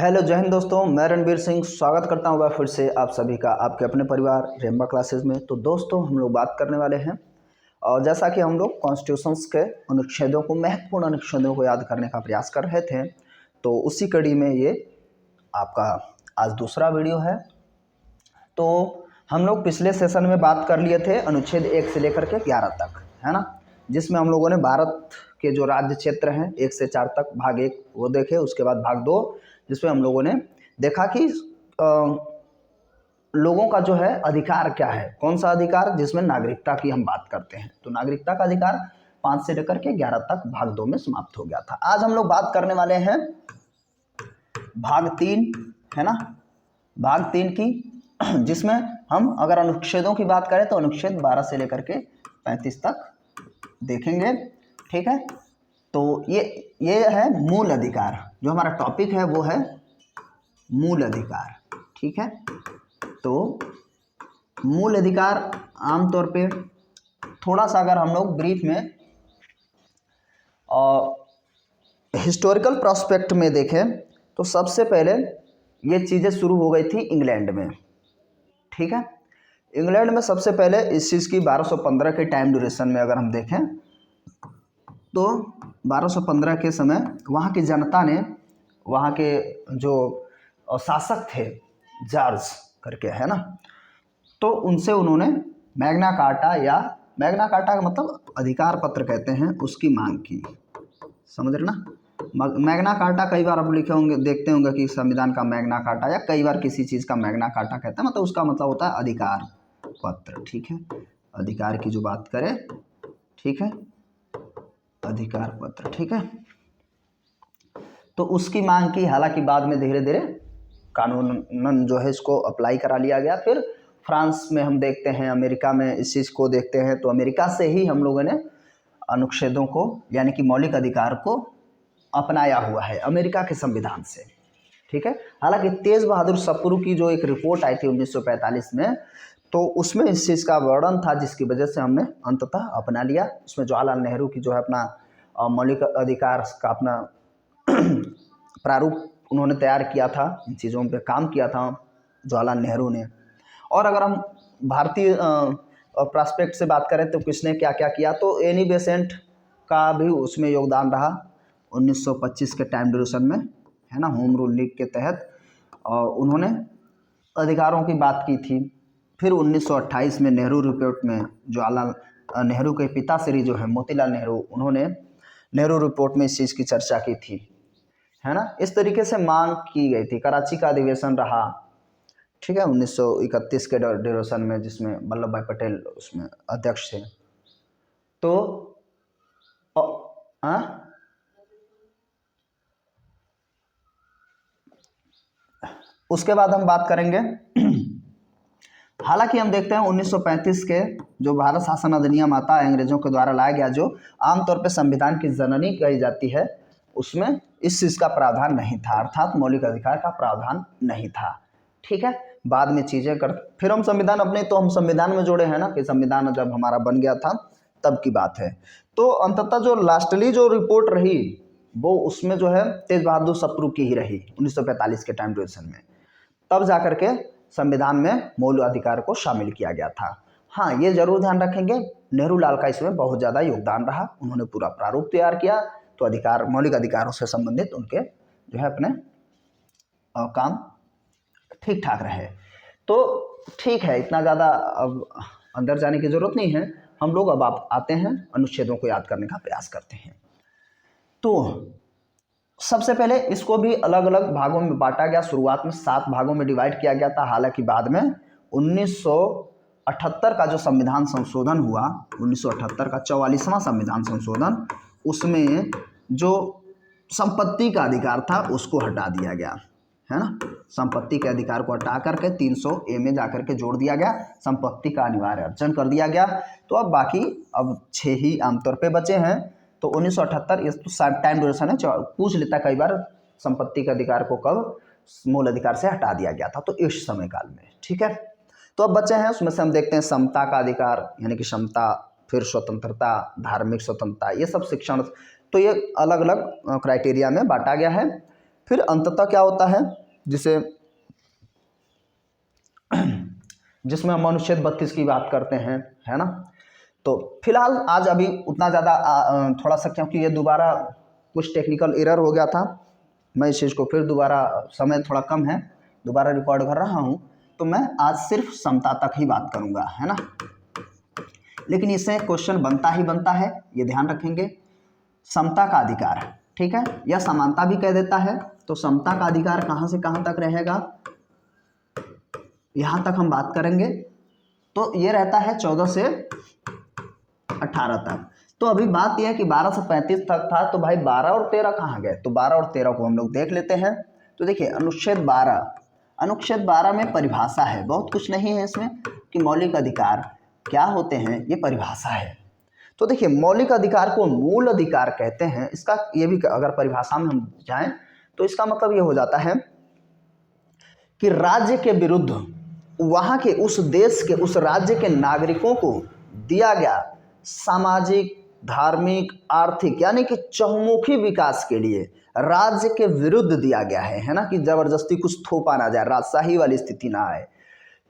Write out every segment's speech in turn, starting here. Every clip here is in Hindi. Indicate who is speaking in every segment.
Speaker 1: हेलो जय हिंद दोस्तों, मैं रणबीर सिंह स्वागत करता हूँ फिर से आप सभी का आपके अपने परिवार रेम्बा क्लासेस में। तो दोस्तों हम लोग बात करने वाले हैं और जैसा कि हम लोग कॉन्स्टिट्यूशंस के अनुच्छेदों को महत्वपूर्ण अनुच्छेदों को याद करने का प्रयास कर रहे थे, तो उसी कड़ी में ये आपका आज दूसरा वीडियो है। तो हम लोग पिछले सेशन में बात कर लिए थे अनुच्छेद 1 से लेकर के 11 तक, है ना, जिसमें हम लोगों ने भारत के जो राज्य क्षेत्र हैं 1 से 4 तक भाग 1 वो देखे। उसके बाद भाग 2 जिसमें हम लोगों ने देखा कि लोगों का जो है अधिकार क्या है, कौन सा अधिकार, जिसमें नागरिकता की हम बात करते हैं। तो नागरिकता का अधिकार 5 से लेकर के 11 तक भाग 2 में समाप्त हो गया था। आज हम लोग बात करने वाले हैं भाग 3, है ना, भाग 3 की, जिसमें हम अगर अनुच्छेदों की बात करें तो अनुच्छेद 12 से लेकर के 35 तक देखेंगे। ठीक है, तो ये है मूल अधिकार। जो हमारा टॉपिक है वो है मूल अधिकार। ठीक है, तो मूल अधिकार आमतौर पे थोड़ा सा अगर हम लोग ब्रीफ में हिस्टोरिकल प्रोस्पेक्ट में देखें तो सबसे पहले ये चीज़ें शुरू हो गई थी इंग्लैंड में। ठीक है, इंग्लैंड में सबसे पहले इस चीज़ की 1215 के टाइम ड्यूरेशन में अगर हम देखें तो 1215 के समय वहाँ की जनता ने, वहाँ के जो शासक थे जॉर्ज करके, है ना, तो उनसे उन्होंने मैग्ना कार्टा, या मैग्ना कार्टा का मतलब अधिकार पत्र कहते हैं, उसकी मांग की। समझ रहे ना, मैग्ना कार्टा कई बार आप लिखे होंगे, देखते होंगे कि संविधान का मैग्ना कार्टा, या कई बार किसी चीज़ का मैग्ना कार्टा कहते हैं, मतलब उसका मतलब होता है अधिकार पत्र। ठीक है, अधिकार की जो बात करें, ठीक है, अधिकार पत्र। ठीक है, तो उसकी मांग की। हालांकि बाद में धीरे धीरे कानूनन जो है इसको अप्लाई करा लिया गया। फिर फ्रांस में हम देखते हैं, अमेरिका में इस चीज़ को देखते हैं, तो अमेरिका से ही हम लोगों ने अनुच्छेदों को यानी कि मौलिक अधिकार को अपनाया हुआ है, अमेरिका के संविधान से। ठीक है, हालांकि तेज बहादुर सप्रू की जो एक रिपोर्ट आई थी 1945 में, तो उसमें इस चीज़ का वर्णन था, जिसकी वजह से हमने अंततः अपना लिया। उसमें जवाहरलाल नेहरू की जो है अपना मौलिक अधिकार का अपना प्रारूप उन्होंने तैयार किया था, इन चीज़ों पे काम किया था जवाहरलाल नेहरू ने। और अगर हम भारतीय प्रोस्पेक्ट से बात करें तो किसने क्या क्या किया, तो एनी बेसेंट का भी उसमें योगदान रहा 1925 के टाइम ड्यूरेशन में, है ना, होम रूल लीग के तहत उन्होंने अधिकारों की बात की थी। फिर 1928 में नेहरू रिपोर्ट में जवाहरलाल नेहरू के पिताश्री जो है मोतीलाल नेहरू, उन्होंने नेहरू रिपोर्ट में इस चीज़ की चर्चा की थी, है ना। इस तरीके से मांग की गई थी। कराची का अधिवेशन रहा, ठीक है, 1931 के ड्यूरेशन में, जिसमें वल्लभ भाई पटेल उसमें अध्यक्ष थे। तो उसके बाद हम बात करेंगे हालांकि हम देखते हैं 1935 के जो भारत शासन अधिनियम आता है अंग्रेजों के द्वारा लाया गया, जो आमतौर पर संविधान की जननी कही जाती है, उसमें इस चीज़ का प्रावधान नहीं था, अर्थात मौलिक अधिकार का प्रावधान नहीं था। ठीक है, बाद में चीज़ें फिर हम संविधान अपने, तो हम संविधान में जोड़े हैं ना, कि संविधान जब हमारा बन गया था तब की बात है। तो अंततः जो लास्टली जो रिपोर्ट रही वो उसमें जो है तेज बहादुर सप्रू की ही रही 1945 के टाइम ड्यूरेशन में, तब जा करके संविधान में मौलिक अधिकार को शामिल किया गया था। हाँ, ये जरूर ध्यान रखेंगे नेहरू लाल का इसमें बहुत ज़्यादा योगदान रहा, उन्होंने पूरा प्रारूप तैयार किया, तो अधिकार, मौलिक अधिकारों से संबंधित उनके जो है अपने काम ठीक ठाक रहे। तो ठीक है, इतना ज़्यादा अब अंदर जाने की ज़रूरत नहीं है। हम लोग अब आप आते हैं अनुच्छेदों को याद करने का प्रयास करते हैं। तो सबसे पहले इसको भी अलग अलग भागों में बांटा गया। शुरुआत में 7 भागों में डिवाइड किया गया था, हालांकि बाद में 1978 का जो संविधान संशोधन हुआ, 1978 का 44वां संविधान संशोधन, उसमें जो संपत्ति का अधिकार था उसको हटा दिया गया, है ना। संपत्ति के अधिकार को हटा करके 300A में जाकर के जोड़ दिया गया, संपत्ति का अनिवार्य अर्जन कर दिया गया। तो अब बाकी अब 6 ही आमतौर पे बचे हैं। तो 1978 इस तो टाइम ड्यूरेशन है, पूछ लेता कई बार संपत्ति के अधिकार को कब मूल अधिकार से हटा दिया गया था, तो इस समय काल में। ठीक है, तो अब बचे हैं, उसमें से हम देखते हैं समता का अधिकार, यानी कि क्षमता, फिर स्वतंत्रता, धार्मिक स्वतंत्रता, ये सब शिक्षण, तो ये अलग अलग क्राइटेरिया में बांटा गया है। फिर अंततः क्या होता है जिसमें हम अनुच्छेद 32 की बात करते हैं, है ना। तो फिलहाल आज अभी उतना ज़्यादा थोड़ा सा, क्योंकि ये दोबारा कुछ टेक्निकल एरर हो गया था, मैं इस चीज़ को फिर दोबारा, समय थोड़ा कम है, दोबारा रिकॉर्ड कर रहा हूँ, तो मैं आज सिर्फ समता तक ही बात करूँगा, है ना। लेकिन इससे क्वेश्चन बनता ही बनता है, ये ध्यान रखेंगे। समता का अधिकार, ठीक है, या समानता भी कह देता है। तो समता का अधिकार कहाँ से कहाँ तक रहेगा, यहाँ तक हम बात करेंगे। तो ये रहता है 14 से 18 तक। तो अभी बात यह है कि 12 से 35 तक था, तो भाई 12 और 13 कहाँ गए, तो 12 और 13 को हम लोग देख लेते हैं। तो देखिए अनुच्छेद 12 में परिभाषा है, बहुत कुछ नहीं है इसमें, कि मौलिक अधिकार क्या होते हैं, ये परिभाषा है। तो देखिए मौलिक अधिकार को मूल अधिकार कहते हैं। इसका ये भी अगर परिभाषा में हम जाएं तो इसका मतलब ये हो जाता है कि राज्य के विरुद्ध वहाँ के उस देश के, उस राज्य के नागरिकों को दिया गया सामाजिक, धार्मिक, आर्थिक, यानी कि चहुमुखी विकास के लिए राज्य के विरुद्ध दिया गया है ना, कि जबरदस्ती कुछ थोपा ना जाए, राजशाही वाली स्थिति ना आए,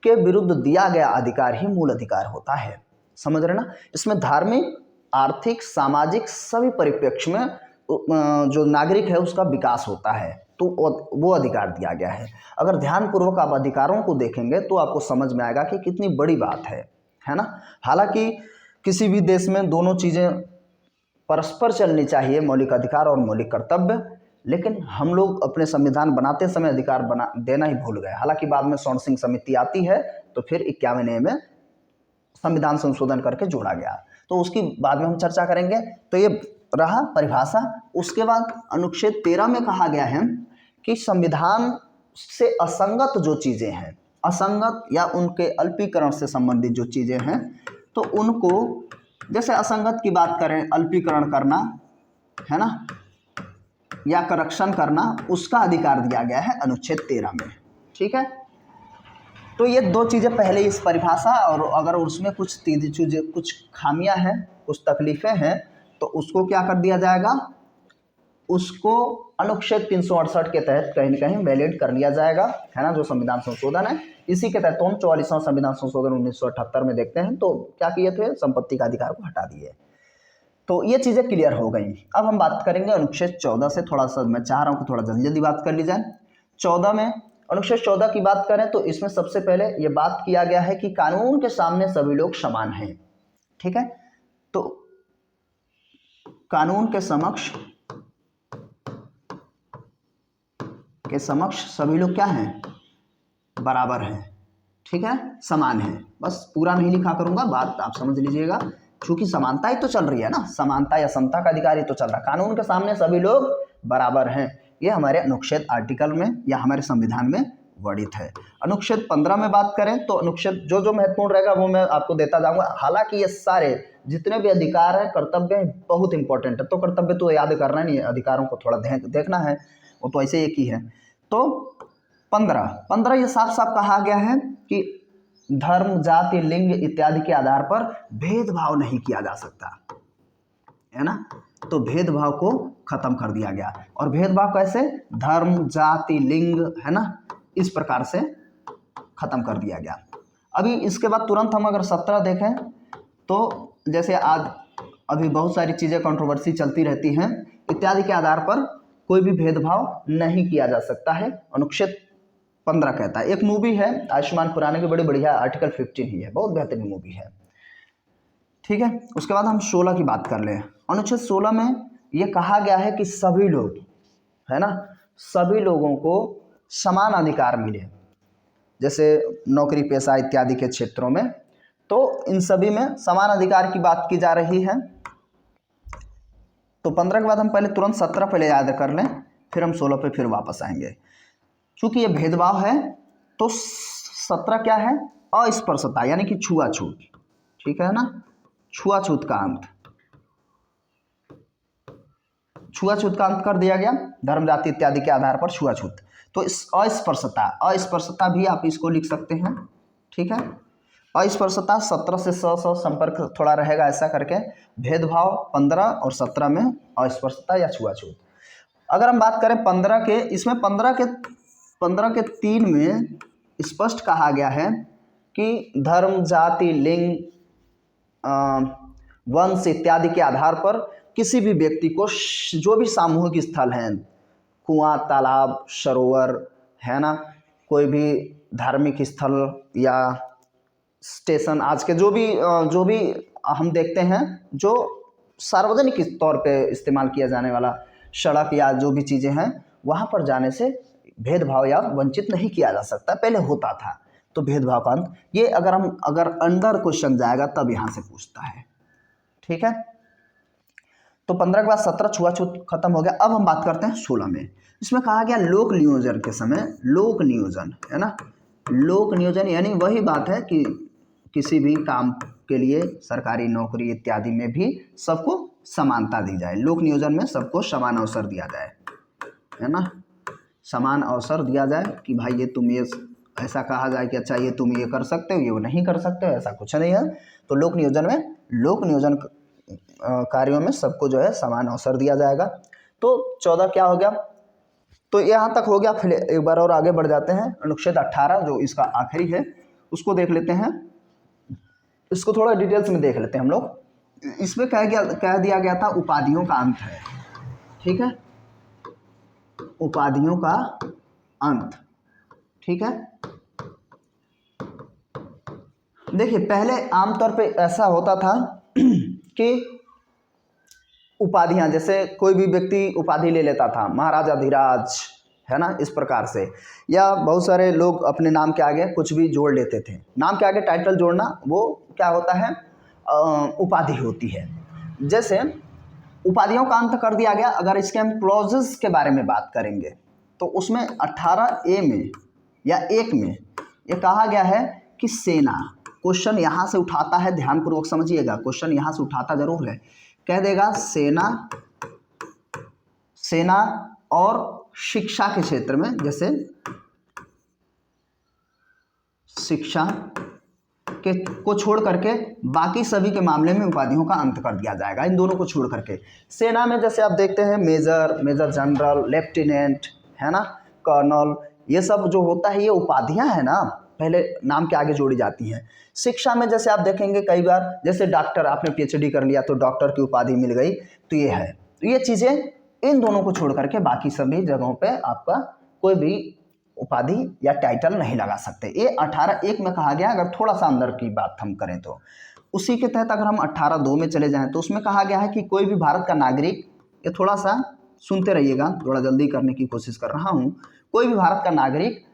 Speaker 1: के विरुद्ध दिया गया अधिकार ही मूल अधिकार होता है। समझ रहे ना। इसमें धार्मिक, आर्थिक, सामाजिक सभी परिप्रेक्ष्य में जो नागरिक है उसका विकास होता है, तो वो अधिकार दिया गया है। अगर ध्यानपूर्वक आप अधिकारों को देखेंगे तो आपको समझ में आएगा कि कितनी बड़ी बात है ना। हालांकि किसी भी देश में दोनों चीज़ें परस्पर चलनी चाहिए, मौलिक अधिकार और मौलिक कर्तव्य, लेकिन हम लोग अपने संविधान बनाते समय अधिकार देना ही भूल गए। हालांकि बाद में स्वर्ण सिंह समिति आती है तो फिर 51 में संविधान संशोधन करके जोड़ा गया, तो उसकी बाद में हम चर्चा करेंगे। तो ये रहा परिभाषा। उसके बाद अनुच्छेद 13 में कहा गया है कि संविधान से असंगत जो चीज़ें हैं, असंगत या उनके अल्पीकरण से संबंधित जो चीज़ें हैं, तो उनको, जैसे असंगत की बात करें, अल्पीकरण करना, है ना, या करेक्शन करना, उसका अधिकार दिया गया है अनुच्छेद 13 में, ठीक है। तो ये दो चीज़ें पहले इस परिभाषा, और अगर उसमें कुछ चीज़ें, कुछ खामियां हैं, कुछ तकलीफ़ें हैं, तो उसको क्या कर दिया जाएगा, उसको अनुच्छेद 368 के तहत कहीं न कहीं वैलिड कर लिया जाएगा, है ना, जो संविधान संशोधन है। इसी के तहत तो हम 44वां संविधान संशोधन 1978 में देखते हैं, तो क्या किए थे, संपत्ति का अधिकार को हटा दिए। तो ये चीज़ें क्लियर हो गई। अब हम बात करेंगे अनुच्छेद 14 से। थोड़ा सा मैं चाह रहा हूँ कि थोड़ा जल्दी जल्दी बात कर ली जाए। 14 में, अनुच्छेद 14 की बात करें तो इसमें सबसे पहले ये बात किया गया है कि कानून के सामने सभी लोग समान हैं, ठीक है। तो कानून के समक्ष सभी लोग क्या हैं, बराबर हैं, ठीक है, समान है। बस पूरा नहीं लिखा करूंगा, बात आप समझ लीजिएगा, क्योंकि समानता ही तो चल रही है ना, समानता या समता का अधिकार ही तो चल रहा है। कानून के सामने सभी लोग बराबर हैं, ये हमारे अनुच्छेद आर्टिकल में या हमारे संविधान में वर्णित है। अनुच्छेद 15 में बात करें तो अनुच्छेद जो महत्वपूर्ण रहेगा वो मैं आपको देता जाऊंगा। हालांकि ये सारे जितने भी अधिकार हैं, कर्तव्य बहुत इंपॉर्टेंट है, तो कर्तव्य तो याद करना नहीं है, अधिकारों को थोड़ा देखना है, वो तो ऐसे एक ही है। तो 15 ये साफ साफ कहा गया है कि धर्म, जाति, लिंग इत्यादि के आधार पर भेदभाव नहीं किया जा सकता, है ना। तो भेदभाव को खत्म कर दिया गया। और भेदभाव कैसे, धर्म, जाति, लिंग, है ना, इस प्रकार से खत्म कर दिया गया। अभी इसके बाद तुरंत हम अगर 17 देखें तो जैसे आज अभी बहुत सारी चीज़ें कंट्रोवर्सी चलती रहती हैं, इत्यादि के आधार पर कोई भी भेदभाव नहीं किया जा सकता है, अनुच्छेद 15 कहता है। एक मूवी है आयुष्मान खुराना की, बड़ी बढ़िया, आर्टिकल 15 ही है, बहुत बेहतरीन मूवी है, ठीक है। उसके बाद हम 16 की बात कर लें। अनुच्छेद 16 में ये कहा गया है कि सभी लोग, है ना, सभी लोगों को समान अधिकार मिले, जैसे नौकरी पेशा इत्यादि के क्षेत्रों में, तो इन सभी में समान अधिकार की बात की जा रही है। तो 15 के बाद हम पहले तुरंत 17 पहले याद कर लें, फिर हम 16 पे फिर वापस आएंगे। चूंकि ये भेदभाव है तो 17 क्या है, अस्पृश्यता, यानी कि छुआछूत, ठीक है ना, छुआछूत का अंत, छुआछूत का अंत कर दिया गया, धर्म, जाति इत्यादि के आधार पर छुआछूत। तो इस अस्पृश्यता भी आप इसको लिख सकते हैं, ठीक है। अस्पृश्यता 17 से 100 संपर्क थोड़ा रहेगा ऐसा करके, भेदभाव 15 और 17 में अस्पृश्यता या छुआछूत। अगर हम बात करें 15 के, इसमें 15 के 3 में स्पष्ट कहा गया है कि धर्म, जाति, लिंग, वंश इत्यादि के आधार पर किसी भी व्यक्ति को जो भी सामूहिक स्थल हैं, कुआं, तालाब, सरोवर, है ना, कोई भी धार्मिक स्थल या स्टेशन, आज के जो भी हम देखते हैं जो सार्वजनिक तौर पे इस्तेमाल किया जाने वाला सड़क या जो भी चीज़ें हैं, वहाँ पर जाने से भेदभाव या वंचित नहीं किया जा सकता। पहले होता था, तो भेदभाव का अंत, ये अगर अंडर क्वेश्चन जाएगा तब यहाँ से पूछता है। ठीक है, तो 15 के बाद 17 छुआछूत खत्म हो गया। अब हम बात करते हैं 16 में। इसमें कहा गया लोक नियोजन के समय, लोक नियोजन है ना, लोक नियोजन यानी वही बात है कि किसी भी काम के लिए सरकारी नौकरी इत्यादि में भी सबको समानता दी जाए। लोक नियोजन में सबको समान अवसर दिया जाए, है ना, समान अवसर दिया जाए कि भाई ये तुम ये, ऐसा कहा जाए कि अच्छा ये तुम ये कर सकते हो, ये वो नहीं कर सकते हो, ऐसा कुछ नहीं है। तो लोक नियोजन में, लोक नियोजन कार्यों में सबको जो है समान अवसर दिया जाएगा। तो 14 क्या हो गया, तो यहाँ तक हो गया। फिर एक बार और आगे बढ़ जाते हैं, अनुच्छेद 18 जो इसका आखिरी है उसको देख लेते हैं, इसको थोड़ा डिटेल्स में देख लेते हैं हम लोग। इसमें कह दिया गया था उपाधियों का अंत है। ठीक है, उपाधियों का अंत। ठीक है, देखिए पहले आमतौर पे ऐसा होता था कि उपाधियां, जैसे कोई भी व्यक्ति उपाधि ले लेता था, महाराजा धीराज, है ना, इस प्रकार से, या बहुत सारे लोग अपने नाम के आगे कुछ भी जोड़ लेते थे। नाम के आगे टाइटल जोड़ना वो क्या होता है, उपाधि होती है। जैसे उपाधियों का अंत कर दिया गया। अगर इसके हम क्लॉजेस के बारे में बात करेंगे तो उसमें 18A में या 1 में ये कहा गया है कि सेना, क्वेश्चन यहाँ से उठाता है, ध्यानपूर्वक समझिएगा, क्वेश्चन यहाँ से उठाता जरूर है, कह देगा सेना और शिक्षा के क्षेत्र में, जैसे शिक्षा को छोड़ करके बाकी सभी के मामले में उपाधियों का अंत कर दिया जाएगा। इन दोनों को छोड़ करके सेना में जैसे आप देखते हैं मेजर जनरल, लेफ्टिनेंट, है ना, कर्नल, ये सब जो होता है ये उपाधियां है ना, पहले नाम के आगे जोड़ी जाती हैं। शिक्षा में जैसे आप देखेंगे कई बार, जैसे डॉक्टर, आपने PhD कर लिया तो डॉक्टर की उपाधि मिल गई, तो ये है। तो ये चीज़ें, इन दोनों को छोड़ करके बाकी सभी जगहों पे आपका कोई भी उपाधि या टाइटल नहीं लगा सकते। ये 18(1) में कहा गया। अगर थोड़ा सा अंदर की बात हम करें तो उसी के तहत अगर हम 18(2) में चले जाएं तो उसमें कहा गया है कि कोई भी भारत का नागरिक, ये थोड़ा सा सुनते रहिएगा, थोड़ा जल्दी करने की कोशिश कर रहा हूँ, कोई भी भारत का नागरिक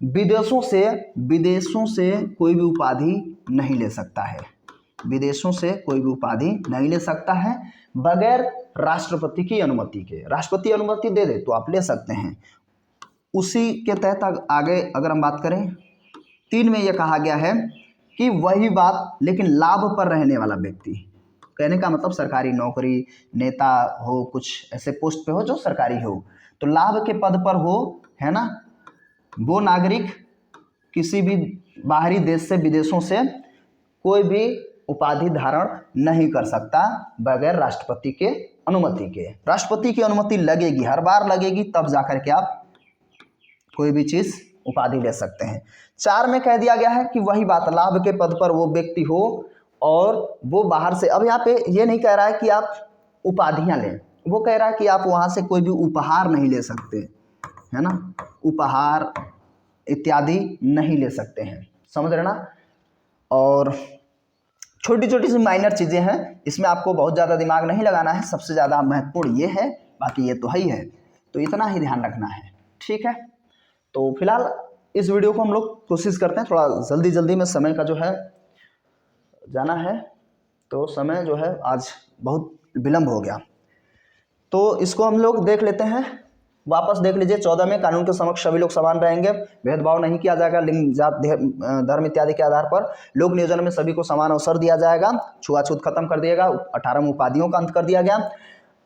Speaker 1: विदेशों से कोई भी उपाधि नहीं ले सकता है, विदेशों से कोई भी उपाधि नहीं ले सकता है बगैर राष्ट्रपति की अनुमति के। राष्ट्रपति अनुमति दे दे तो आप ले सकते हैं। उसी के तहत आगे अगर हम बात करें 3 में यह कहा गया है कि वही बात लेकिन लाभ पर रहने वाला व्यक्ति, कहने का मतलब सरकारी नौकरी, नेता हो, कुछ ऐसे पोस्ट पे हो जो सरकारी हो, तो लाभ के पद पर हो, है ना, वो नागरिक किसी भी बाहरी देश से, विदेशों से कोई भी उपाधि धारण नहीं कर सकता बगैर राष्ट्रपति के अनुमति के। राष्ट्रपति की अनुमति लगेगी, हर बार लगेगी, तब जाकर के आप कोई भी चीज़ उपाधि ले सकते हैं। 4 में कह दिया गया है कि वही बात, लाभ के पद पर वो व्यक्ति हो और वो बाहर से, अब यहाँ पे ये नहीं कह रहा है कि आप उपाधियाँ लें, वो कह रहा है कि आप वहाँ से कोई भी उपहार नहीं ले सकते, है ना, उपहार इत्यादि नहीं ले सकते हैं, समझ रहे ना। और छोटी छोटी सी माइनर चीज़ें हैं, इसमें आपको बहुत ज़्यादा दिमाग नहीं लगाना है, सबसे ज़्यादा महत्वपूर्ण ये है, बाकी ये तो है ही है, तो इतना ही ध्यान रखना है। ठीक है, तो फिलहाल इस वीडियो को हम लोग कोशिश करते हैं थोड़ा जल्दी में, समय का जो है जाना है, तो समय जो है आज बहुत विलम्ब हो गया, तो इसको हम लोग देख लेते हैं, वापस देख लीजिए। 14 में कानून के समक्ष सभी लोग समान रहेंगे, भेदभाव नहीं किया जाएगा लिंग, जात, धर्म इत्यादि के आधार पर, लोक नियोजन में सभी को समान अवसर दिया जाएगा, छुआछूत खत्म कर दिएगा, 18 में उपाधियों का अंत कर दिया गया,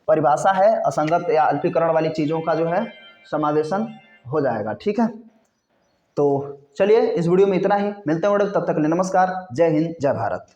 Speaker 1: परिभाषा है असंगत या अल्पीकरण वाली चीज़ों का जो है समावेशन हो जाएगा। ठीक है, तो चलिए इस वीडियो में इतना ही, मिलते हैं तब तक के लिए नमस्कार, जय हिंद, जय भारत।